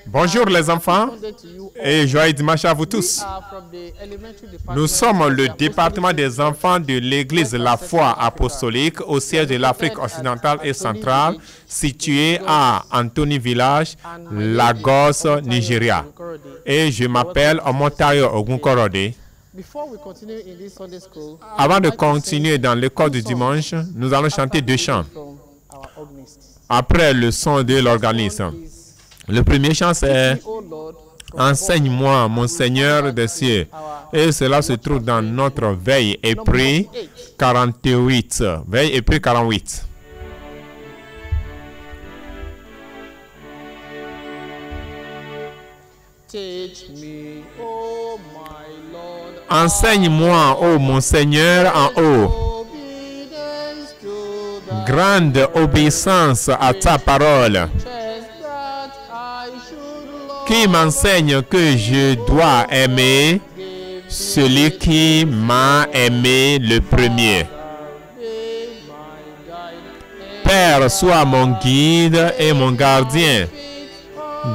Bonjour les enfants et joyeux dimanche à vous tous. Nous sommes le département des enfants de l'église La Foi Apostolique au siège de l'Afrique occidentale et centrale situé à Anthony Village, Lagos, Nigeria. Et je m'appelle Omotayo Ogunkorode. Avant de continuer dans l'école du dimanche, nous allons chanter deux chants. Après le son de l'organisme. Le premier chant, c'est « Enseigne-moi, mon Seigneur des cieux ». Et cela se trouve dans notre veille et prix 48. Veille et prix 48. Enseigne-moi, ô mon Seigneur, en haut. Grande obéissance à ta parole. Qui m'enseigne que je dois aimer celui qui m'a aimé le premier. Père, sois mon guide et mon gardien.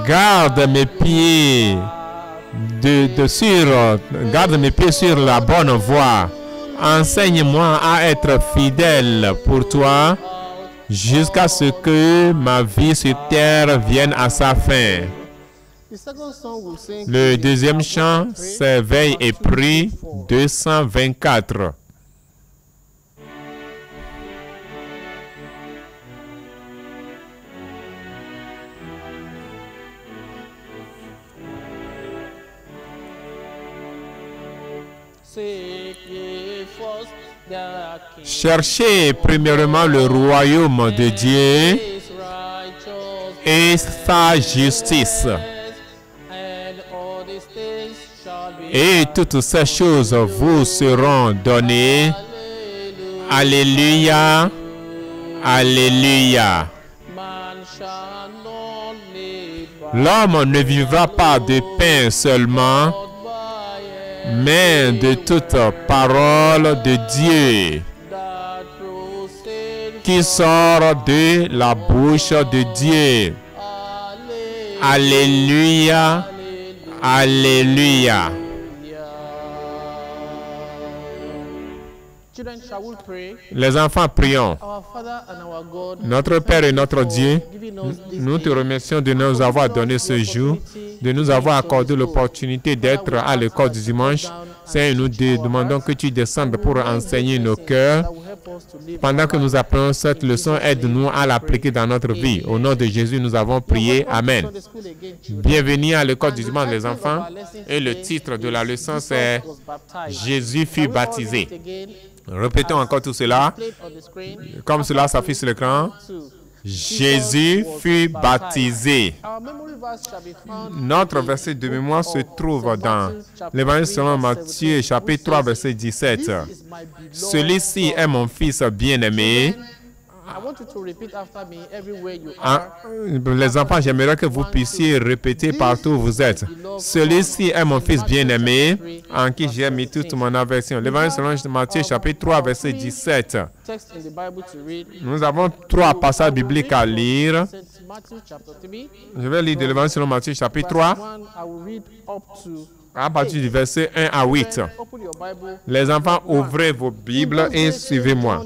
Garde mes pieds garde mes pieds sur la bonne voie. Enseigne-moi à être fidèle pour toi jusqu'à ce que ma vie sur terre vienne à sa fin. Le deuxième chant, c'est Veille et prix 224. Cherchez premièrement le royaume de Dieu et sa justice. Et toutes ces choses vous seront données. Alléluia. Alléluia. L'homme ne vivra pas de pain seulement, mais de toute parole de Dieu qui sort de la bouche de Dieu. Alléluia. Alléluia. Les enfants, prions. Notre Père et notre Dieu, nous te remercions de nous avoir donné ce jour, de nous avoir accordé l'opportunité d'être à l'école du dimanche. Seigneur, nous te demandons que tu descendes pour enseigner nos cœurs. Pendant que nous apprenons cette leçon, aide-nous à l'appliquer dans notre vie. Au nom de Jésus, nous avons prié. Amen. Bienvenue à l'école du dimanche, les enfants. Et le titre de la leçon, c'est « Jésus fut baptisé ». Répétons encore tout cela. Comme cela s'affiche sur l'écran. Jésus fut baptisé. Notre verset de mémoire se trouve dans l'Évangile selon Matthieu, chapitre 3, verset 17. Celui-ci est mon fils bien-aimé. Les enfants, j'aimerais que vous puissiez répéter partout où vous êtes. Celui-ci est mon fils bien-aimé, en qui j'ai mis toute mon affection. L'Évangile selon Matthieu, chapitre 3, verset 17. Nous avons 3 passages bibliques à lire. Je vais lire de l'Évangile selon Matthieu, chapitre 3. À partir du verset 1 à 8. Les enfants, ouvrez vos Bibles et suivez-moi.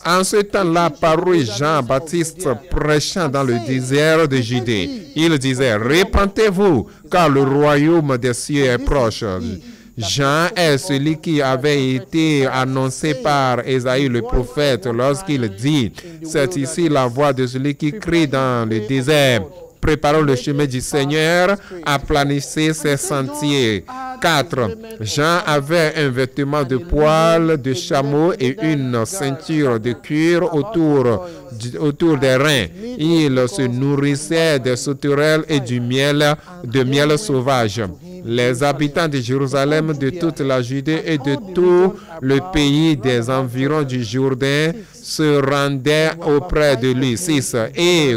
En ce temps-là, parut Jean-Baptiste prêchant dans le désert de Judée. Il disait, « Repentez-vous, car le royaume des cieux est proche. » Jean est celui qui avait été annoncé par Ésaïe le prophète lorsqu'il dit, « C'est ici la voix de celui qui crie dans le désert. » Préparons le chemin du Seigneur, aplanissez ses sentiers. 4. Jean avait un vêtement de poil de chameau et une ceinture de cuir autour des reins. Il se nourrissait des sauterelles et de miel sauvage. Les habitants de Jérusalem, de toute la Judée et de tout le pays des environs du Jourdain se rendaient auprès de lui. 6. Et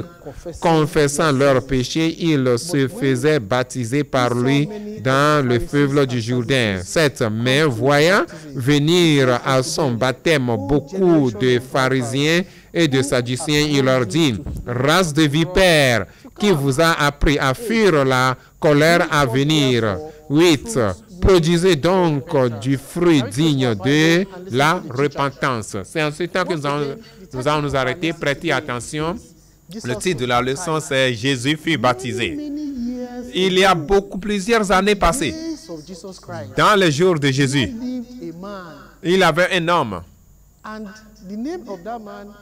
confessant leurs péchés, ils se faisaient baptiser par lui dans le fleuve du Jourdain. 7. Mais voyant venir à son baptême beaucoup de pharisiens et des Sadduciens, il leur dit, race de vipères, qui vous a appris à fuir la colère à venir. 8. Produisez donc du fruit digne de la repentance. C'est en ce temps que nous allons nous arrêter. Prêtez attention. Le titre de la leçon, c'est Jésus fut baptisé. Il y a plusieurs années passées, dans les jours de Jésus, il avait un homme.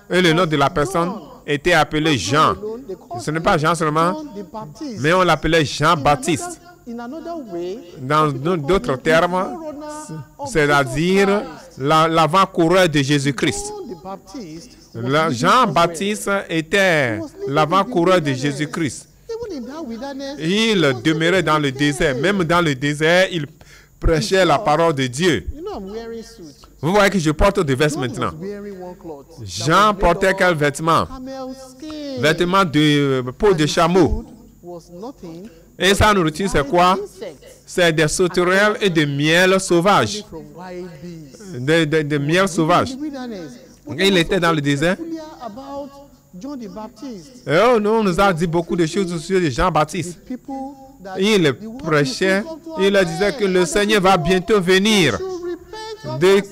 Et le nom de la personne était appelé Jean. Ce n'est pas Jean seulement, mais on l'appelait Jean-Baptiste. Dans d'autres termes, c'est-à-dire l'avant-coureur de Jésus-Christ. Jean-Baptiste était l'avant-coureur de Jésus-Christ. Il demeurait dans le désert. Même dans le désert, il prêchait la parole de Dieu. Vous voyez que je porte des vestes maintenant. Jean portait quel vêtement? Vêtements de peau de chameau. Et sa nourriture, c'est quoi? C'est des sauterelles et de miel sauvage. De miel sauvage. Il était dans le désert. Et on nous a dit beaucoup de choses sur Jean-Baptiste. Il prêchait, il leur disait que le Seigneur va bientôt venir.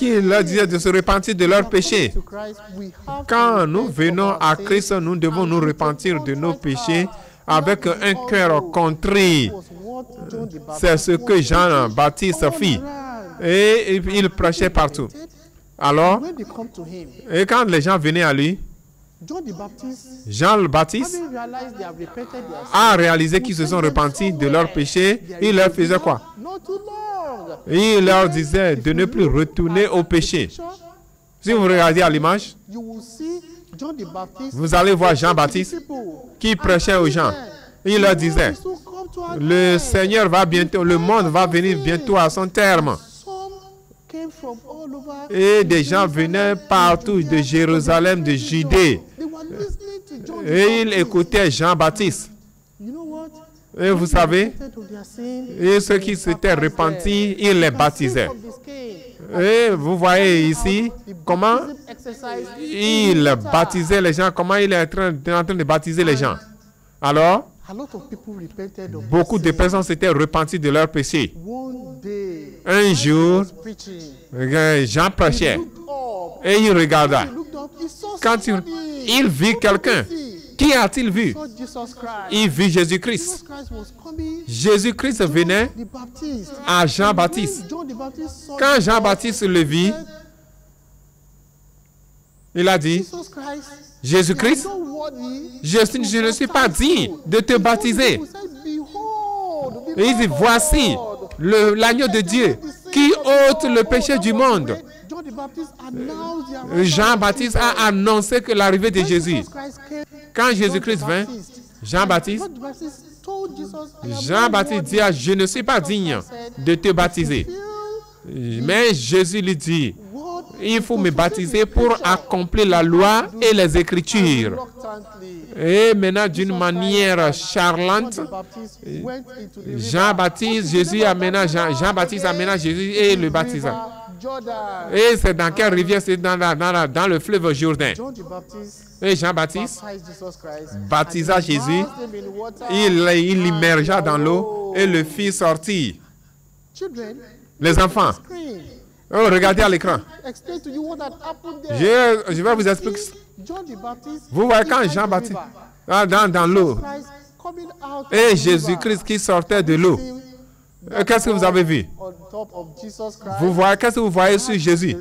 Il leur disait de se repentir de leurs péchés. Quand nous venons à Christ, nous devons nous repentir de nos péchés avec un cœur contrit. C'est ce que Jean-Baptiste fit. Et il prêchait partout. Alors, et quand les gens venaient à lui, Jean-Baptiste a réalisé qu'ils se sont repentis de leurs péchés. Il leur faisait quoi? Il leur disait de ne plus retourner au péché. Si vous regardez à l'image, vous allez voir Jean-Baptiste qui prêchait aux gens. Il leur disait, le Seigneur va bientôt, le monde va venir bientôt à son terme. Et des gens venaient partout de Jérusalem, de Judée. Et ils écoutaient Jean-Baptiste. Et vous savez, et ceux qui s'étaient repentis, il les baptisait. Et vous voyez ici comment il baptisait les gens, comment il est en train de baptiser les gens. Alors, beaucoup de personnes s'étaient repenties de leurs péchés. Un jour, Jean prêchait et il regarda. Quand il vit quelqu'un, qui a-t-il vu? Il vit Jésus-Christ. Jésus-Christ venait à Jean-Baptiste. Quand Jean-Baptiste le vit, il a dit, Jésus-Christ, je ne suis pas digne de te baptiser. Et il dit, voici l'agneau de Dieu qui ôte le péché du monde. Jean-Baptiste a annoncé que l'arrivée de Jésus. Quand Jésus-Christ vint, Jean-Baptiste dit, je ne suis pas digne de te baptiser. Mais Jésus lui dit, il faut me baptiser pour accomplir la loi et les Écritures. Et maintenant, d'une manière charlante, Jean-Baptiste amena Jésus et le baptisa. Et c'est dans quelle rivière? C'est dans le fleuve Jourdain. Et Jean-Baptiste baptisa Jésus. Il l'immergea dans l'eau et le fit sortir. Les enfants, oh, regardez à l'écran. Je vais vous expliquer. Vous voyez quand Jean-Baptiste dans l'eau et Jésus-Christ qui sortait de l'eau. Qu'est-ce que vous avez vu? Qu'est-ce que vous voyez sur Jésus?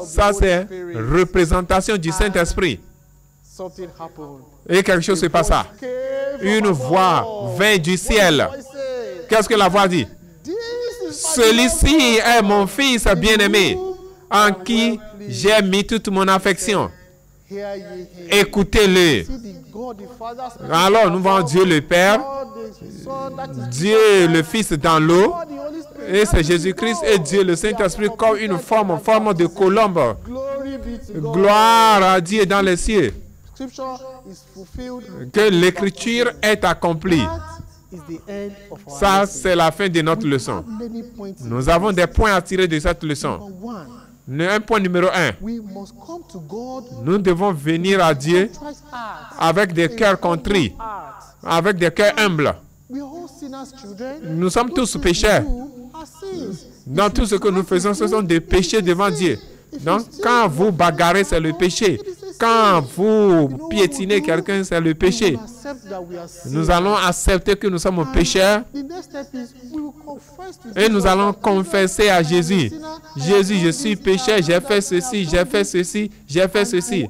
Ça, c'est représentation du Saint-Esprit. Et quelque chose se passa. Une voix vint du ciel. Qu'est-ce que la voix dit? Celui-ci est mon fils bien-aimé, en qui j'ai mis toute mon affection. Écoutez-le. Alors, nous voyons Dieu le Père, Dieu le Fils dans l'eau, et c'est Jésus-Christ et Dieu le Saint-Esprit comme une forme de colombe. Gloire à Dieu dans les cieux. Que l'écriture est accomplie. Ça, c'est la fin de notre leçon. Nous avons des points à tirer de cette leçon. Un point numéro 1. Nous devons venir à Dieu avec des cœurs contrits, avec des cœurs humbles. Nous sommes tous pécheurs. Dans tout ce que nous faisons, ce sont des péchés devant Dieu. Donc, quand vous bagarrez, c'est le péché. Quand vous piétinez quelqu'un, c'est le péché. Nous allons accepter que nous sommes pécheurs et nous allons confesser à Jésus. Jésus, je suis pécheur, j'ai fait ceci, j'ai fait ceci, j'ai fait ceci.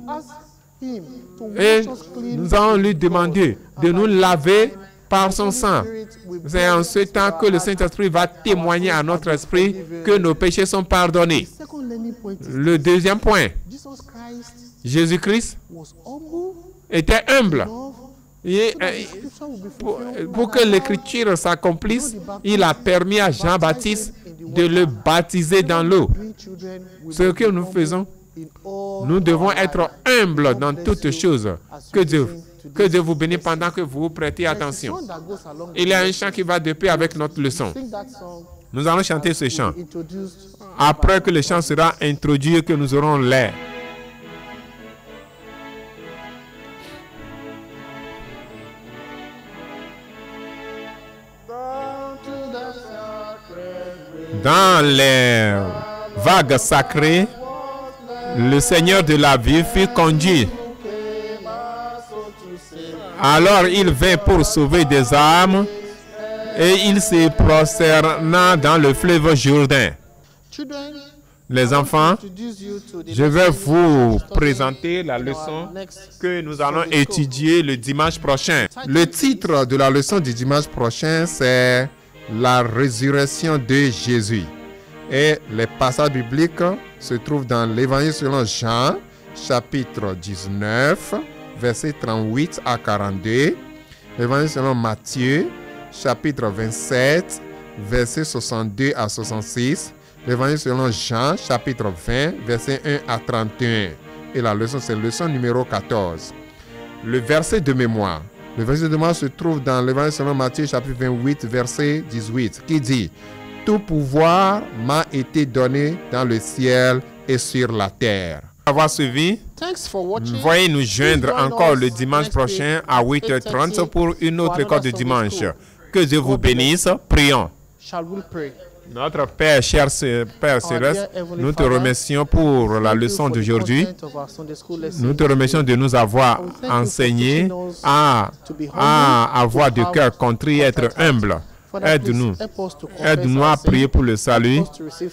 Et nous allons lui demander de nous laver par son sang. C'est en ce temps que le Saint-Esprit va témoigner à notre esprit que nos péchés sont pardonnés. Le deuxième point, Jésus-Christ était humble. Et pour que l'écriture s'accomplisse, il a permis à Jean-Baptiste de le baptiser dans l'eau. Ce que nous faisons, nous devons être humbles dans toutes choses. Que Dieu vous bénisse pendant que vous prêtez attention. Il y a un chant qui va de paix avec notre leçon. Nous allons chanter ce chant. Après que le chant sera introduit, que nous aurons l'air. Dans les vagues sacrées, le Seigneur de la vie fut conduit. Alors il vint pour sauver des âmes et il se prosterna dans le fleuve Jourdain. Les enfants, je vais vous présenter la leçon que nous allons étudier le dimanche prochain. Le titre de la leçon du dimanche prochain, c'est la résurrection de Jésus. Et les passages bibliques se trouvent dans l'Évangile selon Jean, chapitre 19, versets 38 à 42. L'Évangile selon Matthieu, chapitre 27, versets 62 à 66. L'Évangile selon Jean, chapitre 20, versets 1 à 31. Et la leçon, c'est leçon numéro 14. Le verset de mémoire. Le verset de mémoire se trouve dans l'Évangile selon Matthieu, chapitre 28, verset 18, qui dit « Tout pouvoir m'a été donné dans le ciel et sur la terre. » Avoir suivi, veuillez nous joindre encore le dimanche prochain à 8h30 pour une autre école de dimanche. Que Dieu vous bénisse. Prions. Notre Père, cher Père Céleste, nous te remercions pour la leçon d'aujourd'hui. Nous te remercions de nous avoir enseigné à avoir de cœur contrit et être humble. Aide-nous. Aide-nous à prier pour le salut,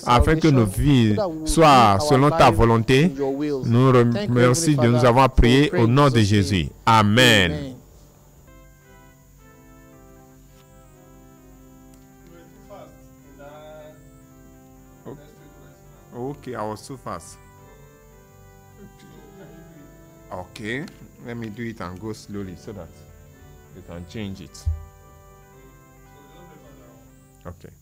afin que nos vies soient selon ta volonté. Nous remercions de nous avoir prié au nom de Jésus. Amen. Okay, I was too fast. Okay, let me do it and go slowly so that you can change it. Okay.